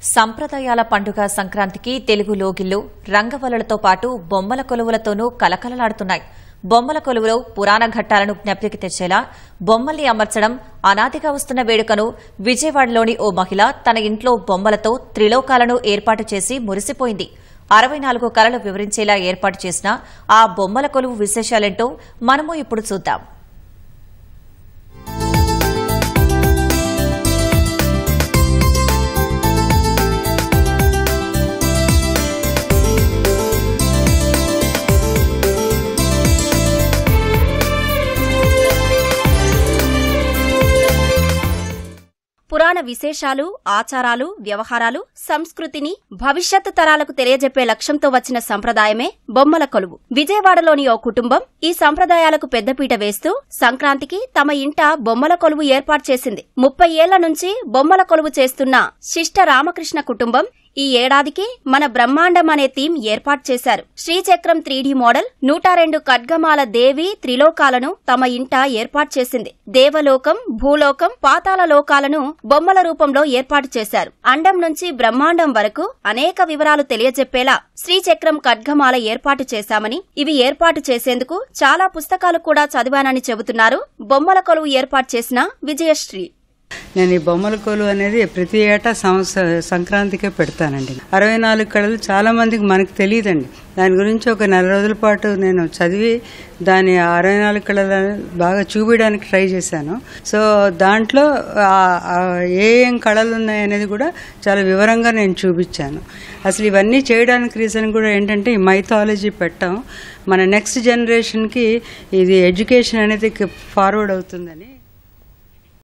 సంప్రదాయాల పండుగ సంక్రాంతికి తెలుగు లోగిళ్లు రంగవల్లులతో పాటు బొమ్మల కొలువులతోనూ కలకలలాడుతున్నాయి. బొమ్మల కొలువులో పురాణ ఘట్టాలను జ్ఞప్తికి తెచ్చేలా బొమ్మల్ని అమర్చడం అనాదిగా వస్తున్న వేడుకను విజయవాడలోని ఓ మహిళ తన ఇంట్లో బొమ్మలతో త్రిలోకాలను ఏర్పాటు చేసి మురిసిపోయింది. 64 కళలు వివరించేలా ఏర్పాటు చేసిన ఆ బొమ్మల కొలువు విశేషాలేంటో మనము ఇప్పుడు చూద్దాం. పురాణ విశేషాలు, ఆచారాలు, వ్యవహారాలు, సంస్కృతిని భవిష్యత్తు తరాలకు తెలియజెప్పే లక్ష్యంతో వచ్చిన సంప్రదాయమే బొమ్మల కొలువు. విజయవాడలోని ఓ కుటుంబం ఈ సంప్రదాయాలకు పెద్దపీట వేస్తూ సంక్రాంతికి తమ ఇంట బొమ్మల కొలువు ఏర్పాటు చేసింది. 30 ఏళ్ల నుంచి బొమ్మల కొలువు చేస్తున్న శిష్ట రామకృష్ణ కుటుంబం ఈ ఏడాదికి మన బ్రహ్మాండం అనే థీమ్ ఏర్పాటు చేశారు. శ్రీచక్రం 3D మోడల్ 102 ఖడ్గమాల దేవి త్రిలోకాలను తమ ఇంట ఏర్పాటు చేసింది. దేవలోకం, భూలోకం, పాతాళ లోకాలను బొమ్మల రూపంలో ఏర్పాటు చేశారు. అండం నుంచి బ్రహ్మాండం వరకు అనేక వివరాలు తెలియజెప్పేలా శ్రీచక్రం ఖడ్గమాల ఏర్పాటు చేశామని, ఇవి ఏర్పాటు చేసేందుకు చాలా పుస్తకాలు కూడా చదివానని చెబుతున్నారు బొమ్మల కొలువు ఏర్పాటు చేసిన విజయశ్రీ. నేను ఈ బొమ్మల కొలువు అనేది ప్రతి ఏటా సంక్రాంతికే పెడతానండి. 64 కళలు చాలా మందికి మనకు తెలియదండి. దాని గురించి ఒక 4 రోజుల పాటు నేను చదివి దాని 64 కళలు బాగా చూపించడానికి ట్రై చేశాను. సో దాంట్లో ఏం కళలు ఉన్నాయనేది కూడా చాలా వివరంగా నేను చూపించాను. అసలు ఇవన్నీ చేయడానికి రీజన్ కూడా ఏంటంటే ఈ మైథాలజీ పెట్టాం, మన నెక్స్ట్ జనరేషన్కి ఇది ఎడ్యుకేషన్ అనేది ఫార్వర్డ్ అవుతుందని.